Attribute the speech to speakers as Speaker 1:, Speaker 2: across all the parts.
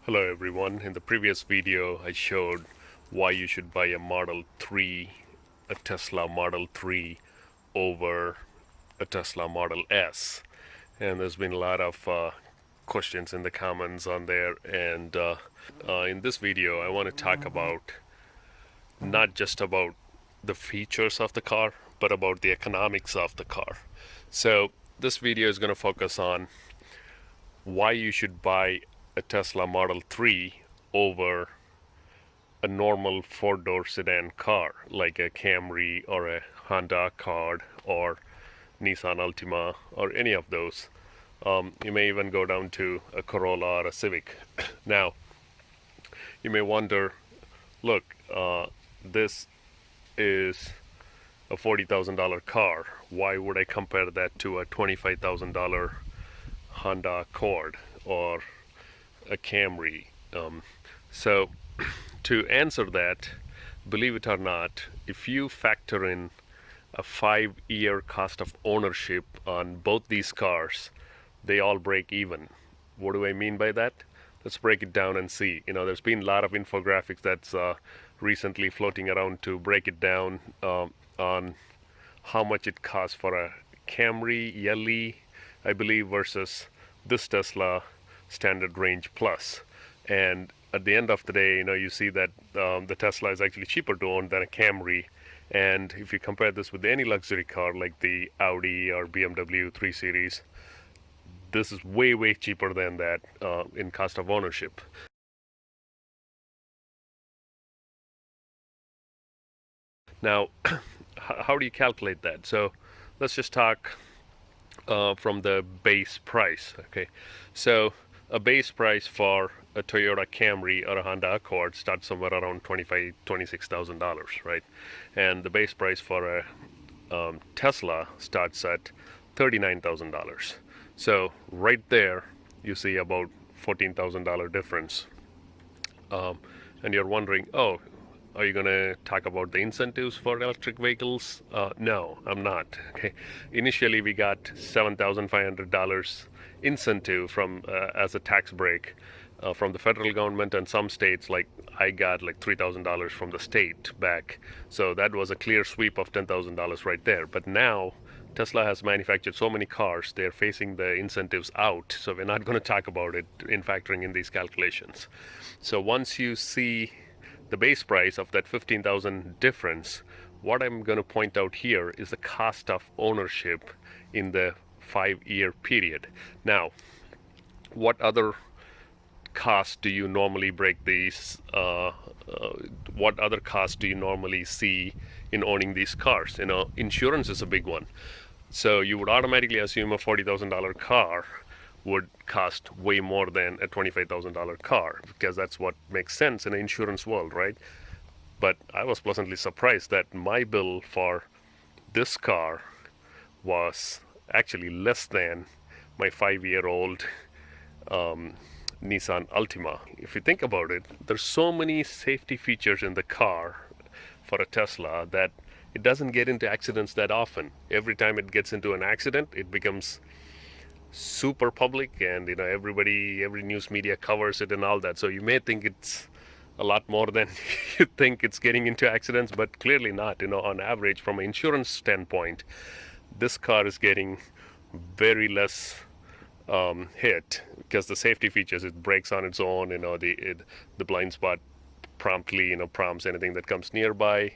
Speaker 1: Hello everyone. In the previous video I showed why you should buy a Tesla Model 3 over a Tesla Model S. And there's been a lot of questions in the comments on there, and in this video I want to talk about not just about the features of the car but about the economics of the car. So this video is going to focus on why you should buy a Tesla Model 3 over a normal four-door sedan car like a Camry or a Honda Accord or Nissan Altima or any of those. You may even go down to a Corolla or a Civic. Now, you may wonder, look, this is a $40,000 car. Why would I compare that to a $25,000 Honda Accord or a Camry? So to answer that, believe it or not, if you factor in a 5-year cost of ownership on both these cars, they all break even. What do I mean by that? Let's break it down and see. There's been a lot of infographics that's recently floating around to break it down on how much it costs for a Camry LE, I believe, versus this Tesla Standard Range Plus. And at the end of the day, you see that the Tesla is actually cheaper to own than a Camry. And if you compare this with any luxury car like the Audi or BMW 3 Series, this is way, way cheaper than that in cost of ownership. Now, how do you calculate that? So let's just talk from the base price. Okay, so a base price for a Toyota Camry or a Honda Accord starts somewhere around $26,000, right? And the base price for a Tesla starts at $39,000. So right there, you see about $14,000 difference. And you're wondering, oh, are you going to talk about the incentives for electric vehicles? No, I'm not. Okay. Initially, we got $7,500 incentive from as a tax break from the federal government, and some states, like I got like $3,000 from the state back. So that was a clear sweep of $10,000 right there. But now Tesla has manufactured so many cars, they're phasing the incentives out. So we're not going to talk about it in factoring in these calculations. So once you see the base price of that 15,000 difference, what I'm going to point out here is the cost of ownership in the 5-year period. Now, what other costs do you normally break these? What other costs do you normally see in owning these cars? Insurance is a big one. So you would automatically assume a $40,000 car would cost way more than a $25,000 car, because that's what makes sense in an insurance world, right? But I was pleasantly surprised that my bill for this car was actually less than my 5-year-old Nissan Altima. If you think about it, there's so many safety features in the car for a Tesla that it doesn't get into accidents that often. Every time it gets into an accident, it becomes super public, and every news media covers it and all that. So you may think it's a lot more than you think it's getting into accidents, but clearly not. On average, from an insurance standpoint, this car is getting very less hit, because the safety features, it brakes on its own. The blind spot promptly prompts anything that comes nearby.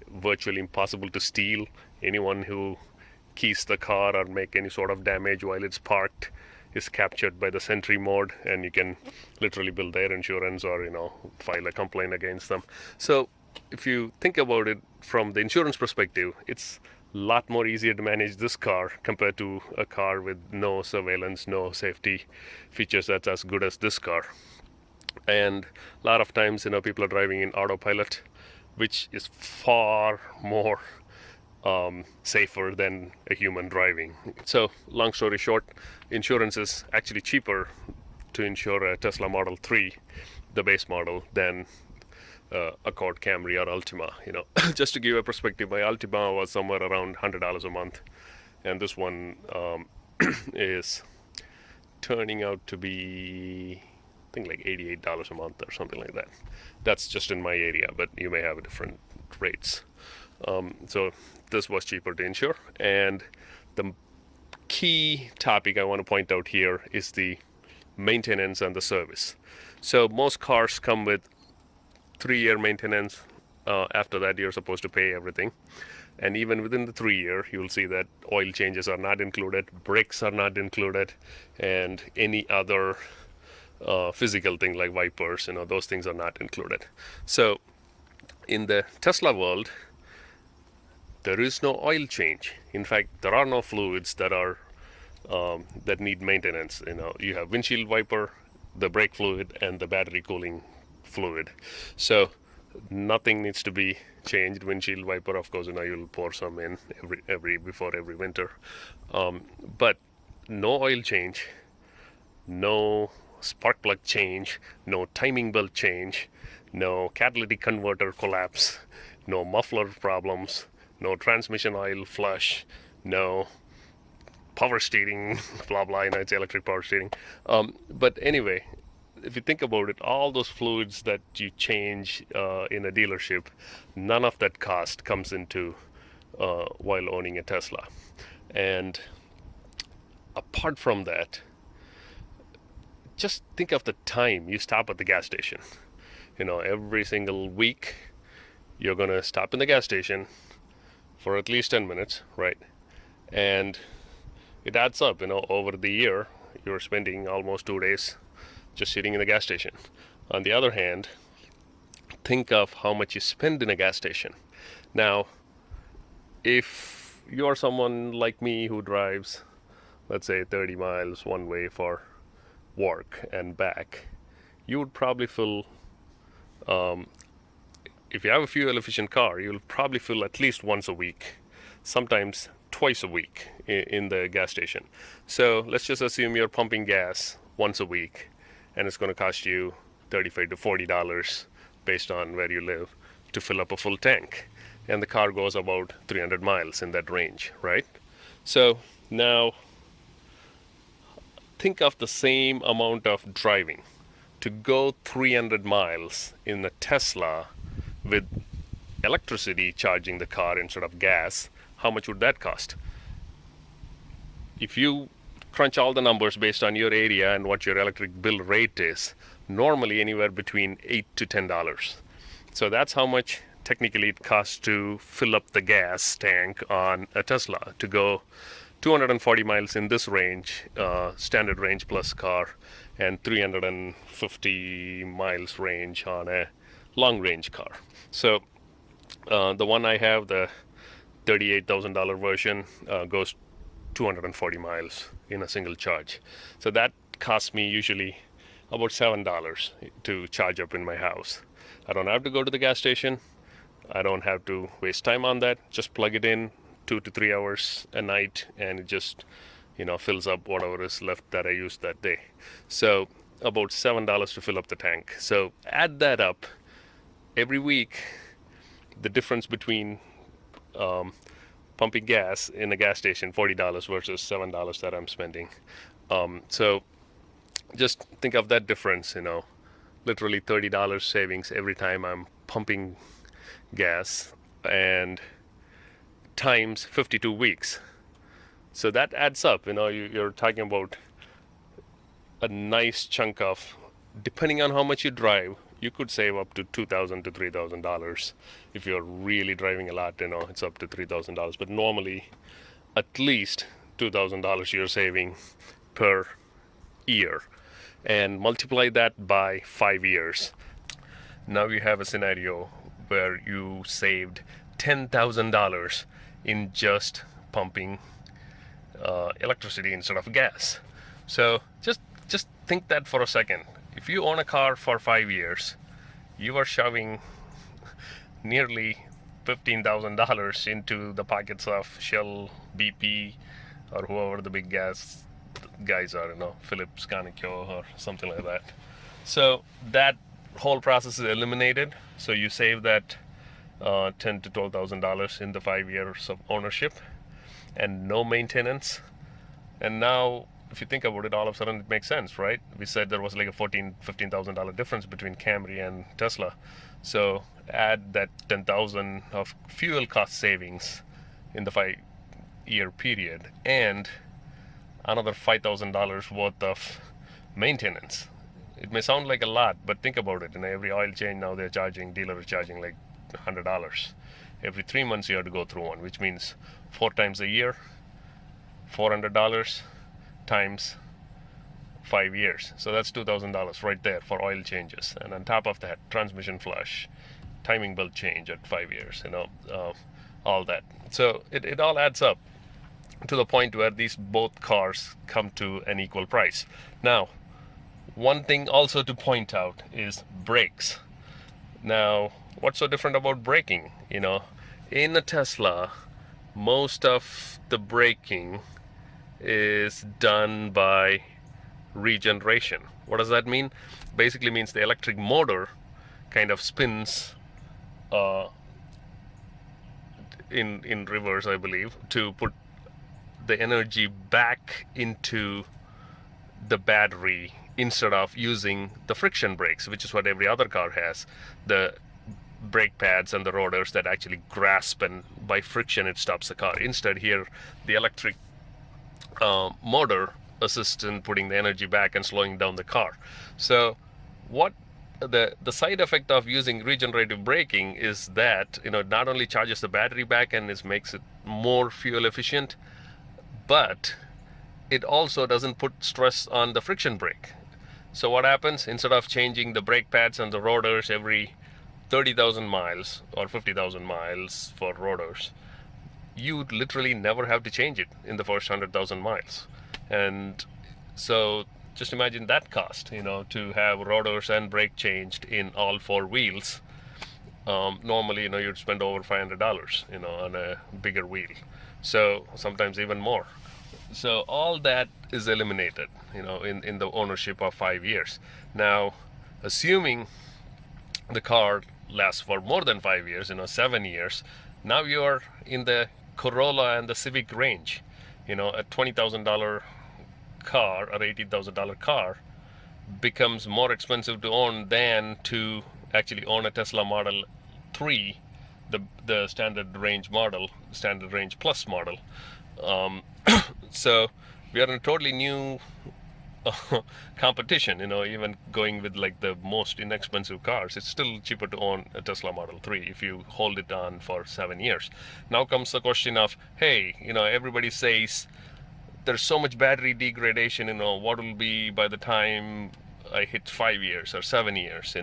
Speaker 1: Virtually impossible to steal. Anyone who keys the car or make any sort of damage while it's parked is captured by the Sentry mode, and you can literally bill their insurance or file a complaint against them. So if you think about it from the insurance perspective, it's a lot more easier to manage this car compared to a car with no surveillance, no safety features that's as good as this car. And a lot of times, people are driving in autopilot, which is far more safer than a human driving. So long story short, insurance is actually cheaper to insure a Tesla Model 3, the base model, than Accord, Camry, or Altima. Just to give a perspective, my Altima was somewhere around $100 a month, and this one is turning out to be think like $88 a month or something like that. That's just in my area, but you may have different rates. So this was cheaper to insure. And the key topic I want to point out here is the maintenance and the service. So most cars come with 3-year maintenance. After that, you're supposed to pay everything. And even within the 3-year, you'll see that oil changes are not included, brakes are not included, and any other physical thing like wipers, those things are not included. So in the Tesla world, there is no oil change. In fact, there are no fluids that are that need maintenance. You have windshield wiper, the brake fluid, and the battery cooling fluid. So nothing needs to be changed. Windshield wiper, of course, you'll pour some in before every winter. But no oil change, no spark plug change, no timing belt change, no catalytic converter collapse, no muffler problems, no transmission oil flush, no power steering, blah blah. It's electric power steering. But anyway, if you think about it, all those fluids that you change in a dealership, none of that cost comes into while owning a Tesla. And apart from that, just think of the time you stop at the gas station. Every single week, you're going to stop in the gas station for at least 10 minutes, right? And it adds up, over the year, you're spending almost 2 days just sitting in the gas station. On the other hand, think of how much you spend in a gas station. Now, if you're someone like me who drives, let's say 30 miles one way for work and back, you would probably fill, if you have a fuel efficient car, you'll probably fill at least once a week, sometimes twice a week in the gas station. So let's just assume you're pumping gas once a week, and it's going to cost you $35 to $40 based on where you live to fill up a full tank. And the car goes about 300 miles in that range, right? So now think of the same amount of driving to go 300 miles in a Tesla with electricity charging the car instead of gas. How much would that cost? If you crunch all the numbers based on your area and what your electric bill rate is, normally anywhere between $8 to $10. So that's how much technically it costs to fill up the gas tank on a Tesla to go 240 miles in this range, standard range plus car, and 350 miles range on a long range car. So the one I have, the $38,000 version, goes 240 miles in a single charge. So that costs me usually about $7 to charge up in my house. I don't have to go to the gas station. I don't have to waste time on that. Just plug it in 2 to 3 hours a night, and it just fills up whatever is left that I used that day. So about $7 to fill up the tank. So add that up every week. The difference between pumping gas in a gas station, $40 versus $7 that I'm spending. So just think of that difference, literally $30 savings every time I'm pumping gas, and times 52 weeks. So that adds up, you're talking about a nice chunk of, depending on how much you drive, you could save up to $2,000 to $3,000. If you're really driving a lot, it's up to $3,000. But normally, at least $2,000 you're saving per year. And multiply that by 5 years. Now you have a scenario where you saved $10,000 in just pumping electricity instead of gas. So just think that for a second. If you own a car for 5 years, you are shoving nearly $15,000 into the pockets of Shell, BP, or whoever the big gas guys are, Phillips, Conoco, or something like that. So that whole process is eliminated. So you save that $10,000 to $12,000 in the 5 years of ownership, and no maintenance. And now if you think about it, all of a sudden it makes sense, right? We said there was like a $15,000 difference between Camry and Tesla. So add that 10,000 of fuel cost savings in the 5-year period, and another $5,000 worth of maintenance. It may sound like a lot, but think about it. In every oil change now, dealer is charging like $100. Every 3 months you have to go through one, which means 4 times a year, $400 times 5 years. So that's $2,000 right there for oil changes. And on top of that, transmission flush, timing belt change at 5 years, all that. So it all adds up to the point where these both cars come to an equal price. Now, one thing also to point out is brakes. Now, what's so different about braking? In a Tesla, most of the braking is done by regeneration. What does that mean? Basically means the electric motor kind of spins in reverse, I believe, to put the energy back into the battery instead of using the friction brakes, which is what every other car has. The brake pads and the rotors that actually grasp, and by friction it stops the car. Instead, here the electric motor assists in putting the energy back and slowing down the car. So what the side effect of using regenerative braking is that it not only charges the battery back and makes it more fuel efficient, but it also doesn't put stress on the friction brake. So what happens? Instead of changing the brake pads and the rotors every 30,000 miles or 50,000 miles for rotors, you literally never have to change it in the first 100,000 miles. And so just imagine that cost, to have rotors and brake changed in all 4 wheels. Normally, you'd spend over $500, on a bigger wheel. So sometimes even more. So all that is eliminated, in the ownership of 5 years. Now, assuming the car lasts for more than 5 years, 7 years, now you're in the Corolla and the Civic range. A $20,000 car or $80,000 car becomes more expensive to own than to actually own a Tesla Model 3, the standard range plus model. So we are in a totally new competition. Even going with like the most inexpensive cars, it's still cheaper to own a Tesla Model 3 if you hold it on for 7 years. Now comes the question of, hey, everybody says there's so much battery degradation, what will be by the time I hit 5 years or 7 years,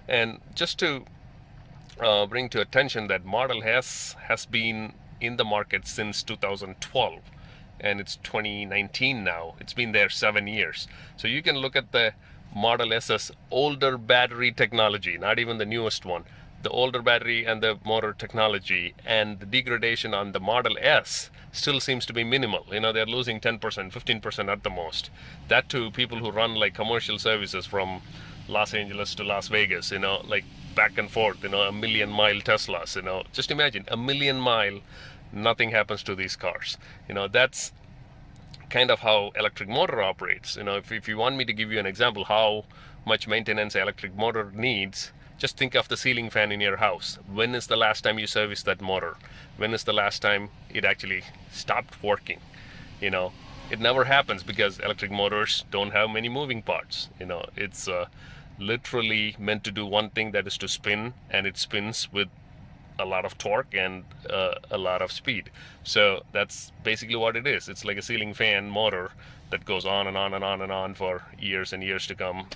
Speaker 1: and just to bring to attention that Model S has been in the market since 2012, and it's 2019 now. It's been there 7 years. So you can look at the Model S's older battery technology, not even the newest one, the older battery and the motor technology, and the degradation on the Model S still seems to be minimal. They're losing 10%, 15% at the most. That too, people who run like commercial services from Los Angeles to Las Vegas, like back and forth, a million-mile Teslas, just imagine a million-mile, nothing happens to these cars. That's kind of how electric motor operates. If you want me to give you an example how much maintenance an electric motor needs, just think of the ceiling fan in your house. When is the last time you serviced that motor? When is the last time it actually stopped working? It never happens because electric motors don't have many moving parts. It's literally meant to do one thing, that is to spin, and it spins with a lot of torque and a lot of speed. So that's basically what it is. It's like a ceiling fan motor that goes on and on and on and on for years and years to come.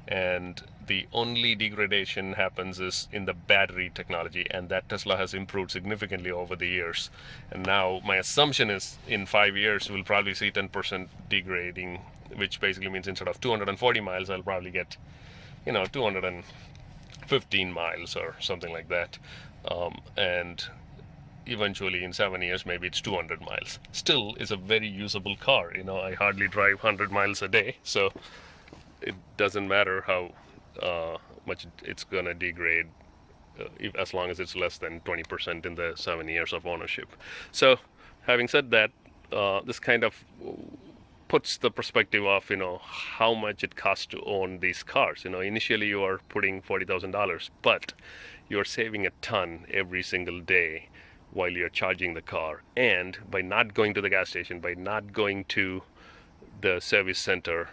Speaker 1: And the only degradation happens is in the battery technology, and that Tesla has improved significantly over the years. And now my assumption is in 5 years we'll probably see 10% degrading, which basically means instead of 240 miles I'll probably get 215 miles or something like that. And eventually in 7 years maybe it's 200 miles. Still is a very usable car. I hardly drive 100 miles a day, so it doesn't matter how much it's gonna degrade, as long as it's less than 20% in the 7 years of ownership. So having said that, this kind of puts the perspective of how much it costs to own these cars. Initially you are putting $40,000, but you're saving a ton every single day while you're charging the car. And by not going to the gas station, by not going to the service center,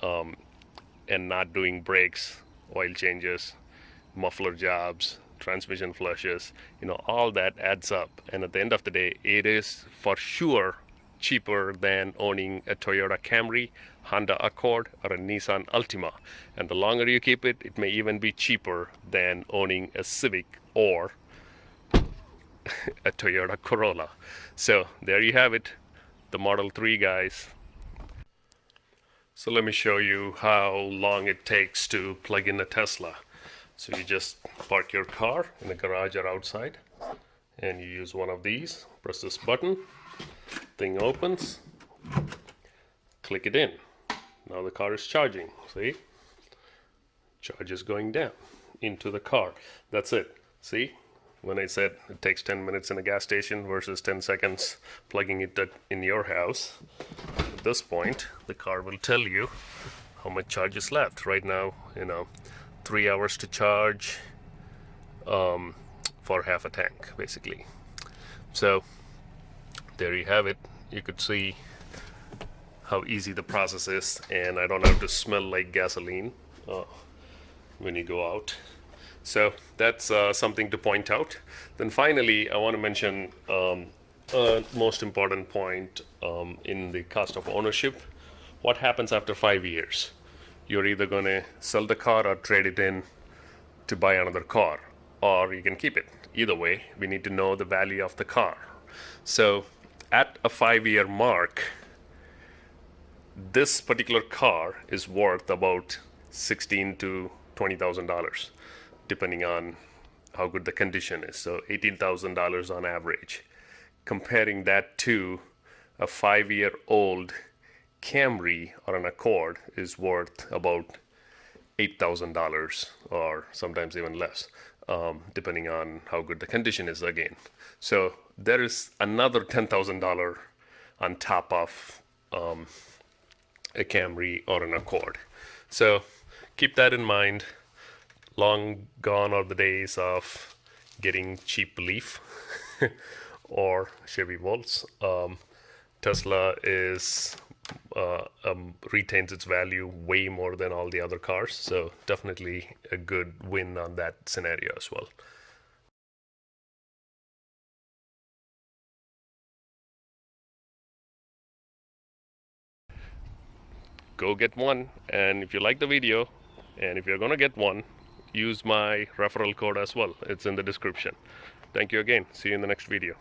Speaker 1: and not doing brakes, oil changes, muffler jobs, transmission flushes, all that adds up. And at the end of the day, it is for sure cheaper than owning a Toyota Camry, Honda Accord, or a Nissan Altima. And the longer you keep it, it may even be cheaper than owning a Civic or a Toyota Corolla. So there you have it, the Model 3, guys. So let me show you how long it takes to plug in a Tesla. So you just park your car in the garage or outside, and you use one of these. Press this button, thing opens, click it in. Now the car is charging. See? Charge is going down into the car. That's it. See? When I said it takes 10 minutes in a gas station versus 10 seconds plugging it in your house, at this point, the car will tell you how much charge is left. Right now, 3 hours to charge for half a tank, basically. So there you have it. You could see how easy the process is, and I don't have to smell like gasoline when you go out. So that's something to point out. Then finally, I want to mention most important point in the cost of ownership. What happens after 5 years? You're either going to sell the car or trade it in to buy another car, or you can keep it. Either way, we need to know the value of the car. So at a 5-year mark, this particular car is worth about $16,000 to $20,000, depending on how good the condition is. So $18,000 on average. Comparing that to a 5-year-old Camry or an Accord is worth about $8,000, or sometimes even less, depending on how good the condition is again. So there is another $10,000 on top of a Camry or an Accord. So keep that in mind. Long gone are the days of getting cheap Leaf or Chevy Volts. Tesla is retains its value way more than all the other cars, so definitely a good win on that scenario as well. Go get one, and if you like the video, and if you're gonna get one, use my referral code as well. It's in the description. Thank you again. See you in the next video.